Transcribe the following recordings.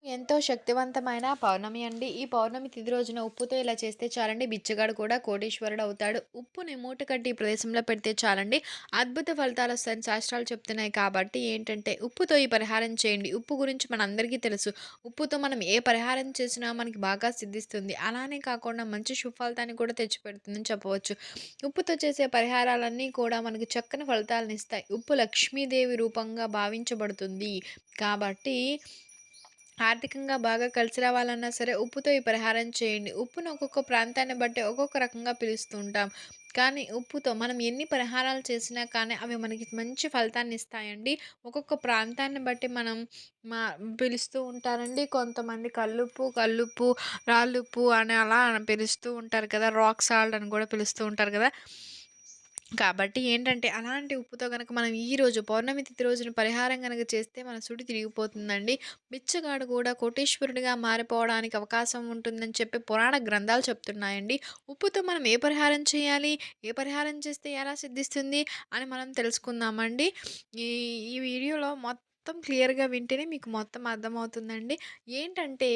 ఎంతో శక్తివంతమైన పౌర్ణమి అండి. ఈ పౌర్ణమి తిథి రోజున ఉప్పుతో ఇలా చేస్తే చాలండి బిచ్చగాడు కూడా కోటీశ్వరుడవుతాడు. ఉప్పుని మూట కట్టి ఈ ప్రదేశంలో పెడితే చాలండి అద్భుత ఫలితాలొస్తాయని శాస్త్రాలు చెప్తున్నాయి. కాబట్టి ఏంటంటే ఉప్పుతో ఈ పరిహారం చేయండి. ఉప్పు గురించి మనందరికీ తెలుసు. ఉప్పుతో మనం ఏ పరిహారం చేసినా మనకి బాగా సిద్ధిస్తుంది. అలానే కాకుండా మంచి సుఫలితాన్ని కూడా తెచ్చిపెడుతుందని చెప్పవచ్చు. ఉప్పుతో చేసే పరిహారాలన్నీ కూడా మనకి చక్కని ఫలితాలనిస్తాయి. ఉప్పు లక్ష్మీదేవి రూపంగా భావించబడుతుంది. కాబట్టి ఆర్థికంగా బాగా కలిసి రావాలన్నా సరే ఉప్పుతో ఈ పరిహారం చేయండి. ఉప్పును ఒక్కొక్క ప్రాంతాన్ని బట్టి ఒక్కొక్క రకంగా పిలుస్తూ ఉంటాం. కానీ ఉప్పుతో మనం ఎన్ని పరిహారాలు చేసినా కానీ అవి మనకి మంచి ఫలితాన్ని ఇస్తాయండి. ఒక్కొక్క ప్రాంతాన్ని బట్టి మనం మా పిలుస్తూ ఉంటారండి. కొంతమంది కల్లుప్పు, కల్లుప్పు, రాళ్ళుప్పు అని అలా పిలుస్తూ ఉంటారు కదా! రాక్ సాల్ట్ అని కూడా పిలుస్తూ ఉంటారు కదా! కాబట్టి ఏంటంటే, అలాంటి ఉప్పుతో గనక మనం ఈరోజు పౌర్ణమి తిథి రోజున పరిహారం గనక చేస్తే మన సుడి తిరిగిపోతుందండి. బిచ్చగాడు కూడా కోటీశ్వరుడిగా మారిపోవడానికి అవకాశం ఉంటుందని చెప్పి పురాణ గ్రంథాలు చెప్తున్నాయండి. ఉప్పుతో మనం ఏ పరిహారం చేయాలి? ఏ పరిహారం చేస్తే ఎలా సిద్ధిస్తుంది? అని మనం తెలుసుకుందామండి. ఈ ఈ వీడియోలో మొత్తం క్లియర్‌గా వింటేనే మీకు మొత్తం అర్థమవుతుందండి. ఏంటంటే,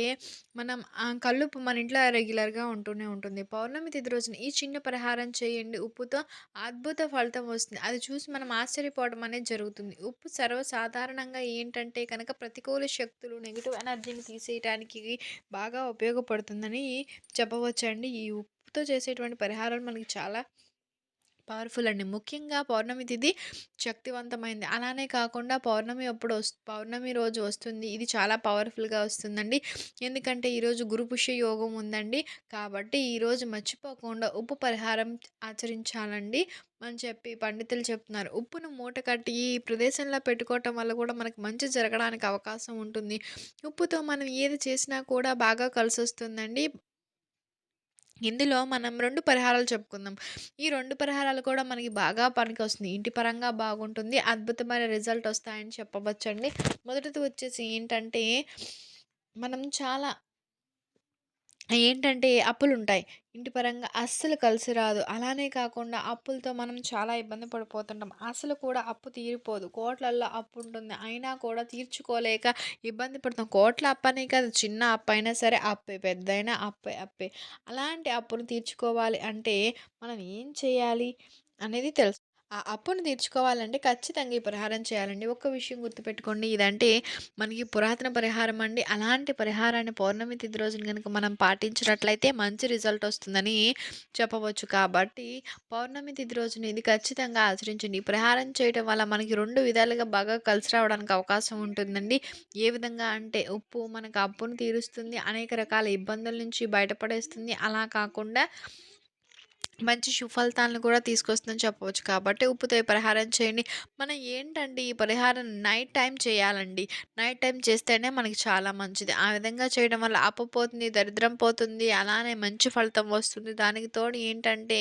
మనం కల్లుప్పు మన ఇంట్లో రెగ్యులర్‌గా ఉంటూనే ఉంటుంది. పౌర్ణమి తిథి రోజున ఈ చిన్న పరిహారం చేయండి ఉప్పుతో. అద్భుత ఫలితం వస్తుంది. అది చూసి మనం ఆశ్చర్యపోవడం అనేది జరుగుతుంది. ఉప్పు సర్వసాధారణంగా ఏంటంటే కనుక ప్రతికూల శక్తులు, నెగెటివ్ ఎనర్జీని తీసేయటానికి బాగా ఉపయోగపడుతుందని చెప్పవచ్చండి. ఈ ఉప్పుతో చేసేటువంటి పరిహారాలు మనకి చాలా పవర్‌ఫుల్ అండి. ముఖ్యంగా పౌర్ణమి తిథి శక్తివంతమైంది. అలానే కాకుండా పౌర్ణమి రోజు వస్తుంది. ఇది చాలా పవర్‌ఫుల్‌గా వస్తుందండి. ఎందుకంటే ఈరోజు గురు పుష్య యోగం ఉందండి. కాబట్టి ఈరోజు మర్చిపోకుండా ఉప్పు పరిహారం ఆచరించాలండి అని చెప్పి పండితులు చెప్తున్నారు. ఉప్పును మూట కట్టి ఈ ప్రదేశంలో పెట్టుకోవటం వల్ల కూడా మనకు మంచి జరగడానికి అవకాశం ఉంటుంది. ఉప్పుతో మనం ఏది చేసినా కూడా బాగా కలిసొస్తుందండి. ఇందులో మనం 2 పరిహారాలు చెప్పుకుందాం. ఈ 2 పరిహారాలు కూడా మనకి బాగా పనికొస్తుంది. ఇంటి పరంగా బాగుంటుంది. అద్భుతమైన రిజల్ట్ ఒస్తాయని చెప్పవచ్చండి. మొదటిది వచ్చేసి ఏంటంటే, మనం చాలా ఏంటంటే అప్పులుంటాయి. ఇంటి పరంగా అస్సలు కలిసి రాదు. అలానే కాకుండా అప్పులతో మనం చాలా ఇబ్బంది పడిపోతుంటాం. అసలు కూడా అప్పు తీరిపోదు. కోట్లల్లో అప్పుంటుంది. అయినా కూడా తీర్చుకోలేక ఇబ్బంది పడతాం. కోట్ల అప్పనే కాదు, చిన్న అప్పయినా సరే అప్పే. పెద్దయినా అప్పే, అప్పే. అలాంటి అప్పును తీర్చుకోవాలి అంటే మనం ఏం చేయాలి అనేది తెలుసు. ఆ అప్పును తీర్చుకోవాలంటే ఖచ్చితంగా ఈ పరిహారం చేయాలండి. ఒక్క విషయం గుర్తుపెట్టుకోండి. ఇదంటే మనకి పురాతన పరిహారం అండి. అలాంటి పరిహారాన్ని పౌర్ణమి తిథి రోజున గనుక మనం పాటించినట్లయితే మంచి రిజల్ట్ వస్తుందని చెప్పవచ్చు. కాబట్టి పౌర్ణమి తిథి రోజున ఇది ఖచ్చితంగా ఆచరించండి. ఈ పరిహారం చేయటం వల్ల మనకి 2 విధాలుగా బాగా కలిసి రావడానికి అవకాశం ఉంటుందండి. ఏ విధంగా అంటే ఉప్పు మనకు అప్పును తీరుస్తుంది. అనేక రకాల ఇబ్బందుల నుంచి బయటపడేస్తుంది. అలా కాకుండా మంచి సుఫలితాలను కూడా తీసుకొస్తుందని చెప్పవచ్చు. కాబట్టి ఉప్పుతో ఈ పరిహారం చేయండి. మనం ఏంటంటే ఈ పరిహారం నైట్ టైమ్ చేయాలండి. నైట్ టైమ్ చేస్తేనే మనకి చాలా మంచిది. ఆ విధంగా చేయడం వల్ల అప్పు పోతుంది, దరిద్రం పోతుంది, అలానే మంచి ఫలితం వస్తుంది. దానికి తోడు ఏంటంటే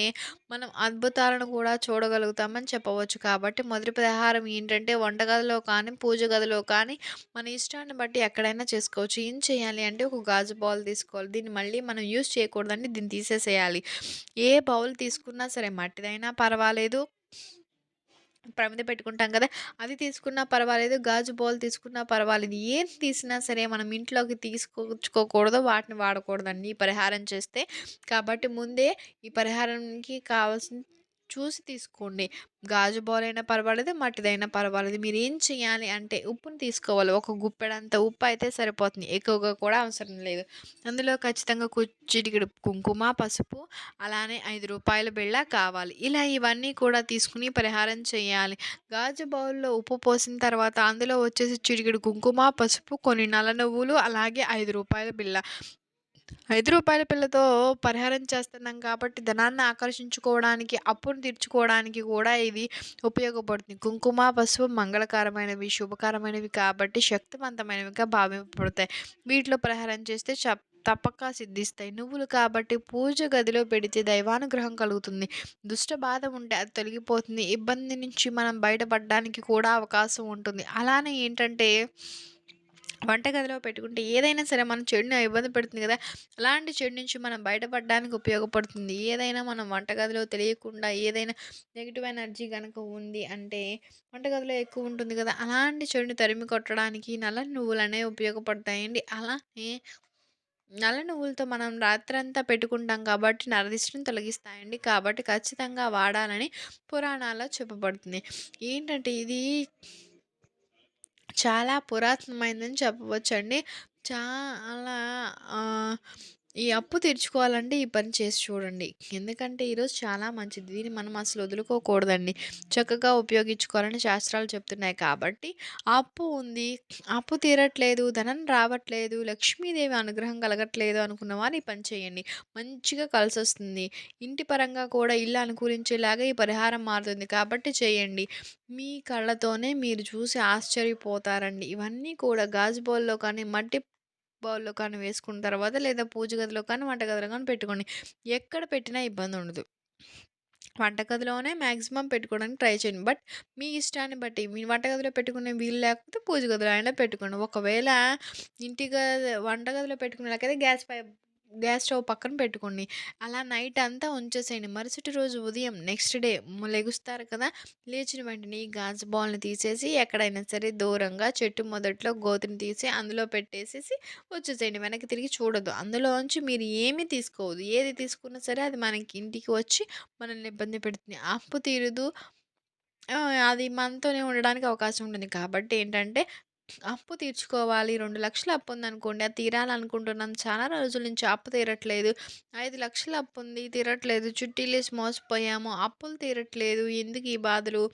మనం అద్భుతాలను కూడా చూడగలుగుతామని చెప్పవచ్చు. కాబట్టి మొదటి పరిహారం ఏంటంటే వంటగదిలో కానీ, పూజ గదిలో కానీ మన ఇష్టాన్ని బట్టి ఎక్కడైనా చేసుకోవచ్చు. ఏం చేయాలి అంటే ఒక గాజు బౌల్ తీసుకోవాలి. దీన్ని మళ్ళీ మనం యూజ్ చేయకూడదండి. దీన్ని తీసేసేయాలి. ఏ బౌల్ తీసుకున్నా సరే మట్టిదైనా పర్వాలేదు. ప్రమిద పెట్టుకుంటాం కదా! అది తీసుకున్నా పర్వాలేదు. గాజు బౌల్ తీసుకున్నా పర్వాలేదు. ఏది తీసినా సరే మనం ఇంట్లోకి తీసుకొచ్చుకోకూడదు. వాటిని వాడకూడదండి ఈ పరిహారం చేస్తే. కాబట్టి ముందే ఈ పరిహారానికి కావాల్సింది చూసి తీసుకోండి. గాజు బౌల్ అయినా పర్వాలేదు. మట్టిదైనా పర్వాలేదు. మీరేం చేయాలి అంటే ఉప్పుని తీసుకోవాలి. ఒక గుప్పెడంత ఉప్పు అయితే సరిపోతుంది. ఎక్కువగా కూడా అవసరం లేదు. అందులో ఖచ్చితంగా చిటికెడు కుంకుమ, పసుపు, అలానే రూ. 5 బిళ్ళ కావాలి. ఇలా ఇవన్నీ కూడా తీసుకొని పరిహారం చేయాలి. గాజు బౌల్‌లో ఉప్పు పోసిన తర్వాత అందులో వచ్చేసి చిటికెడు కుంకుమ, పసుపు, కొన్ని నల్ల నువ్వులు, అలాగే రూ. 5 బిళ్ళ. రూ. 5 బిళ్ళతో పరిహారం చేస్తున్నాం కాబట్టి ధనాన్ని ఆకర్షించుకోవడానికి, అప్పును తీర్చుకోవడానికి కూడా ఇది ఉపయోగపడుతుంది. కుంకుమ, పసుపు మంగళకరమైనవి, శుభకరమైనవి కాబట్టి శక్తివంతమైనవిగా భావింపబడతాయి. వీటిలో పరిహారం చేస్తే తప్పక సిద్ధిస్తాయి. నువ్వులు కాబట్టి పూజ గదిలో పెడితే దైవానుగ్రహం కలుగుతుంది. దుష్ట బాధ ఉంటే అది తొలగిపోతుంది. ఇబ్బంది నుంచి మనం బయటపడడానికి కూడా అవకాశం ఉంటుంది. అలానే ఏంటంటే వంటగదిలో పెట్టుకుంటే ఏదైనా సరే మన చెడుని ఇబ్బంది పెడుతుంది గదా! అలాంటి చెడు నుంచి మనం బయటపడడానికి ఉపయోగపడుతుంది. ఏదైనా మనం వంటగదిలో తెలియకుండా ఏదైనా నెగెటివ్ ఎనర్జీ గనక ఉంది అంటే వంటగదిలో ఎక్కువ ఉంటుంది గదా! అలాంటి చెడుని తరిమి కొట్టడానికి నల్ల నువ్వులనేవి ఉపయోగపడతాయండి. అలానే నల్ల నువ్వులతో మనం రాత్రంతా పెట్టుకుంటాం కాబట్టి నరదిష్టిని తొలగిస్తాయండి. కాబట్టి ఖచ్చితంగా వాడాలని పురాణాల్లో చెప్పబడుతుంది. ఏంటంటే ఇది చాలా పురాతనమైందని చెప్పవచ్చండి. చాలా ఆహ్, ఈ అప్పు తీర్చుకోవాలంటే ఈ పని చేసి చూడండి. ఎందుకంటే ఈరోజు చాలా మంచిది. దీన్ని మనం అసలు వదులుకోకూడదండి. చక్కగా ఉపయోగించుకోవాలని శాస్త్రాలు చెప్తున్నాయి కాబట్టి, ఆ అప్పు ఉంది, అప్పు తీరట్లేదు, ధనం రావట్లేదు, లక్ష్మీదేవి అనుగ్రహం కలగట్లేదు అనుకున్న వారు ఈ పని చేయండి. మంచిగా కలిసొస్తుంది. ఇంటి పరంగా కూడా ఇల్లు అనుకూలించేలాగా ఈ పరిహారం మారుతుంది కాబట్టి చేయండి. మీ కళ్ళతోనే మీరు చూసి ఆశ్చర్యపోతారండి. ఇవన్నీ కూడా గాజు బౌల్‌లో కానీ, మట్టి బౌల్‌లో కానీ వేసుకున్న తర్వాత లేదా పూజ గదిలో కానీ, వంటగదిలో కానీ పెట్టుకోండి. ఎక్కడ పెట్టినా ఇబ్బందుండదు. వంటగదిలోనే మాక్సిమం పెట్టుకోవడానికి ట్రై చేయండి. బట్ మీ ఇష్టాన్ని బట్టి మీ వంటగదిలో పెట్టుకునే వీలు లేకపోతే పూజ గదిలో అయినా పెట్టుకోండి. ఒకవేళ వంటగదిలో పెట్టుకునేలాగైతే గ్యాస్ స్టవ్ పక్కన పెట్టుకోండి. అలా నైట్ అంతా ఉంచేసేయండి. మరుసటి రోజు ఉదయం నెక్స్ట్ డే లెగుస్తారు కదా! లేచిన వెంటనే ఈ గాజు బౌల్‌ని తీసేసి ఎక్కడైనా సరే దూరంగా చెట్టు మొదట్లో గోతిని తీసి అందులో పెట్టేసేసి వచ్చేసేయండి. వెనక్కి తిరిగి చూడొద్దు. అందులోంచి మీరు ఏమి తీసుకోవద్దు. ఏది తీసుకున్నా సరే అది మనకి ఇంటికి వచ్చి మనల్ని ఇబ్బంది పెడుతుంది. అప్పు తీరదు. అది మనతోనే ఉండడానికి అవకాశం ఉంటుంది. కాబట్టి ఏంటంటే, అప్పు తీర్చుకోవాలి. 2,00,000 అప్పుందనుకోండి. అది తీరాలనుకుంటున్నాం. చాలా రోజుల నుంచి అప్పు తీరట్లేదు. 5,00,000 అప్పుంది తీరట్లేదు. చిట్టీలేసి మోసపోయాము. అప్పులు తీరట్లేదు. ఎందుకు ఈ బాధలు?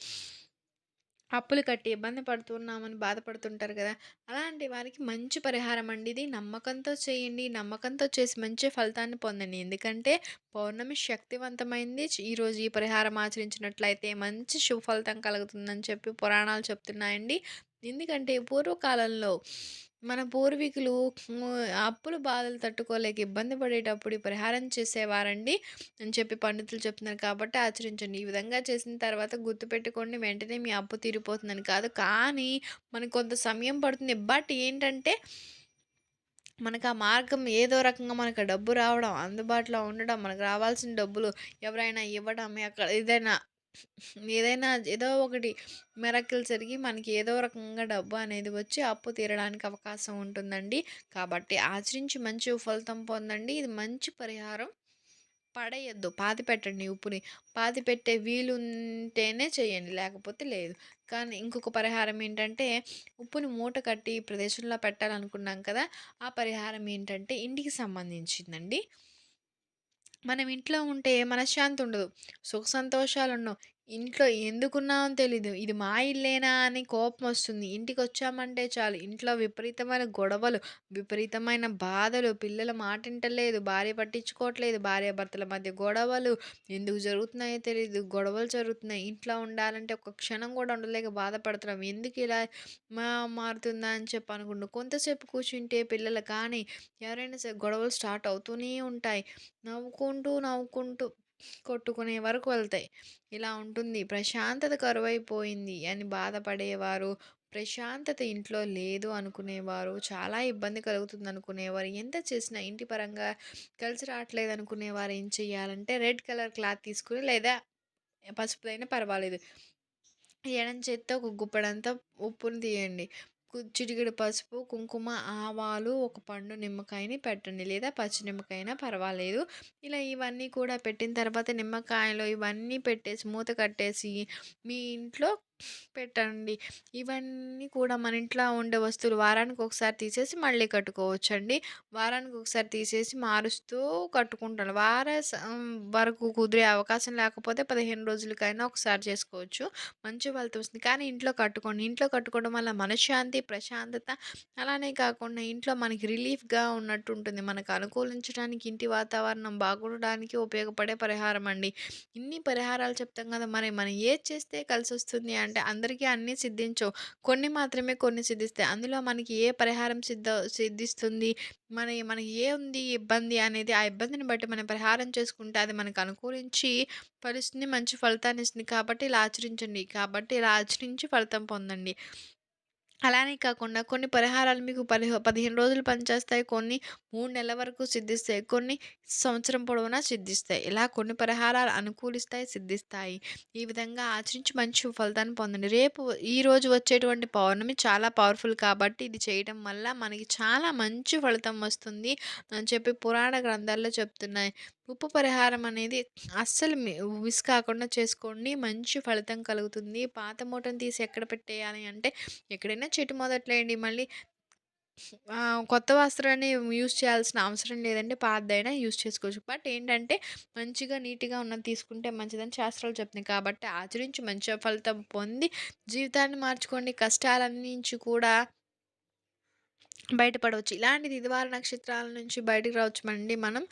అప్పులు కట్టి ఇబ్బంది పడుతున్నామని బాధపడుతుంటారు కదా! అలాంటి వారికి మంచి పరిహారం అండి ఇది. నమ్మకంతో చేయండి. నమ్మకంతో చేసి మంచి ఫలితాన్ని పొందండి. ఎందుకంటే పౌర్ణమి శక్తివంతమైంది. ఈరోజు ఈ పరిహారం ఆచరించినట్లయితే మంచి శుభ ఫలితం కలుగుతుందని చెప్పి పురాణాలు చెప్తున్నాయండి. ఎందుకంటే పూర్వకాలంలో మన పూర్వీకులు హ్మ్, అప్పుల బాధలు తట్టుకోలేక ఇబ్బంది పడేటప్పుడు ఈ పరిహారం చేసేవారండి అని చెప్పి పండితులు చెప్తున్నారు కాబట్టి ఆచరించండి. ఈ విధంగా చేసిన తర్వాత గుర్తుపెట్టుకోండి వెంటనే మీ అప్పు తీరిపోతుందని కాదు. కానీ మనకు కొంత సమయం పడుతుంది. బట్ ఏంటంటే మనకు ఆ మార్గం ఏదో రకంగా మనకు డబ్బు రావడం, అందుబాటులో ఉండడం, మనకు రావాల్సిన డబ్బులు ఎవరైనా ఇవ్వడం, ఏదైనా ఏదో ఒకటి మిరకిల్ జరిగి మనకి ఏదో రకంగా డబ్బు అనేది వచ్చి అప్పు తీరడానికి అవకాశం ఉంటుందండి. కాబట్టి ఆచరించి మంచి ఫలితం పొందండి. ఇది మంచి పరిహారం. పడేయొద్దు. పాతిపెట్టండి ఉప్పుని. పాతిపెట్టే వీలుంటేనే చేయండి. లేకపోతే లేదు. కానీ ఇంకొక పరిహారం ఏంటంటే, ఉప్పుని మూట కట్టి ఈ ప్రదేశంలో పెట్టాలనుకున్నాం కదా! ఆ పరిహారం ఏంటంటే ఇంటికి సంబంధించిందండి. మనం ఇంట్లో ఉంటే మనశ్శాంతి ఉండదు. సుఖ సంతోషాలుండవు. ఇంట్లో ఎందుకున్నామో తెలీదు. ఇది మా ఇల్లేనా అని కోపమొస్తుంది. ఇంటికొచ్చామంటే చాలు ఇంట్లో విపరీతమైన గొడవలు, విపరీతమైన బాధలు, పిల్లల మాటింటలేదు, భార్య పట్టించుకోవట్లేదు, భార్యాభర్తల మధ్య గొడవలు, ఎందుకు జరుగుతున్నాయో తెలీదు. గొడవలు జరుగుతున్నాయి. ఇంట్లో ఉండాలంటే ఒక్క క్షణం కూడా ఉండలేక బాధపడుతున్నాం. ఎందుకిలా మారుతుందా అని చెప్పి అనుకుంటూ కొంతసేపు కూర్చుంటే పిల్లలు కానీ, ఎవరైనా సరే గొడవలు స్టార్ట్ అవుతూనే ఉంటాయి. నవ్వుకుంటూ కొట్టుకునే వరకు వెళ్తాయి. ఇలా ఉంటుంది. ప్రశాంతత కరువైపోయింది అని బాధపడేవారు, ప్రశాంతత ఇంట్లో లేదు అనుకునేవారు, చాలా ఇబ్బంది కలుగుతుందనుకునేవారు, ఎంత చేసినా ఇంటి పరంగా కలిసి రావట్లేదనుకునేవారు ఏం చేయాలంటే రెడ్ కలర్ క్లాత్ తీసుకొని లేదా పసుపుదైనా పర్వాలేదు. ఎడం చేత్తో ఒక గుప్పెడంతా ఉప్పుని తీయండి. చిటికెడు పసుపు, కుంకుమ, ఆవాలు, ఒక పండు నిమ్మకాయని పెట్టండి. లేదా పచ్చి నిమ్మకాయ అయినా పర్వాలేదు. ఇలా ఇవన్నీ కూడా పెట్టిన తర్వాత నిమ్మకాయలో ఇవన్నీ పెట్టేసి మూత కట్టేసి మీ ఇంట్లో పెట్టండి. ఇవన్నీ కూడా మన ఇంట్లో ఉండే వస్తువులు వారానికి ఒకసారి తీసేసి మళ్ళీ కట్టుకోవచ్చండి. వారానికి ఒకసారి తీసేసి మారుస్తూ కట్టుకుంటాను. వరకు కుదిరే అవకాశం లేకపోతే 15 రోజులకైనా ఒకసారి చేసుకోవచ్చు. మంచి ఫలితం వస్తుంది. కానీ ఇంట్లో కట్టుకోండి. ఇంట్లో కట్టుకోవడం వల్ల మనశ్శాంతి, ప్రశాంతత అలానే కాకుండా ఇంట్లో మనకి రిలీఫ్‌గా ఉన్నట్టు ఉంటుంది. మనకు అనుకూలించడానికి ఇంటి వాతావరణం బాగుండడానికి ఉపయోగపడే పరిహారం అండి. ఇన్ని పరిహారాలు చెప్తాం కదా! మరి మనం ఏది చేస్తే కలిసొస్తుంది అంటే అందరికీ అన్నీ సిద్ధించవు. కొన్ని మాత్రమే సిద్ధిస్తాయి. అందులో మనకి ఏ పరిహారం సిద్ధిస్తుంది, మనకి ఏ ఉంది ఇబ్బంది అనేది ఆ ఇబ్బందిని బట్టి మనం పరిహారం చేసుకుంటే అది మనకు అనుకూలించి ఫలిస్తుంది. మంచి ఫలితాన్నిస్తుంది. కాబట్టి ఇలా ఆచరించండి. కాబట్టి ఇలా ఆచరించి ఫలితం పొందండి. అలానే కాకుండా కొన్ని పరిహారాలు మీకు 15 రోజులు పనిచేస్తాయి. కొన్ని 3 నెలల వరకు సిద్ధిస్తాయి. కొన్ని సంవత్సరం పొడవునా సిద్ధిస్తాయి. ఇలా కొన్ని పరిహారాలు అనుకూలిస్తాయి, సిద్ధిస్తాయి. ఈ విధంగా ఆచరించి మంచి ఫలితాన్ని పొందండి. ఈరోజు వచ్చేటువంటి పౌర్ణమి చాలా పవర్‌ఫుల్ కాబట్టి ఇది చేయడం వల్ల మనకి చాలా మంచి ఫలితం వస్తుంది అని చెప్పి పురాణ గ్రంథాల్లో చెప్తున్నాయి. ఉప్పు పరిహారం అనేది అస్సలు మిస్ కాకుండా చేసుకోండి. మంచి ఫలితం కలుగుతుంది. పాత మూటను తీసి ఎక్కడ పెట్టేయాలి అంటే ఎక్కడైనా చెట్టు మొదట్లేయండి. మళ్ళీ కొత్త వస్త్రాన్ని యూజ్ చేయాల్సిన అవసరం లేదండి. పాతదైనా యూజ్ చేసుకోవచ్చు. బట్ ఏంటంటే మంచిగా నీట్‌గా ఉన్నది తీసుకుంటే మంచిదని శాస్త్రాలు చెప్తున్నాయి. కాబట్టి ఆచరించి మంచి ఫలితం పొంది జీవితాన్ని మార్చుకోండి. కష్టాల నుంచి కూడా బయటపడవచ్చు. ఇలాంటి దిద్వార నక్షత్రాల నుంచి బయటకి రావచ్చుమండి మనం.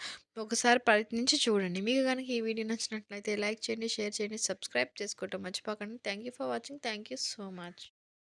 ఒకసారి ప్రయత్నించి చూడండి. మీకు గనుక ఈ వీడియో నచ్చినట్లయితే లైక్ చేయండి, షేర్ చేయండి, సబ్స్క్రైబ్ చేసుకోవటం మర్చిపోకండి. Thank you for watching. Thank you so much.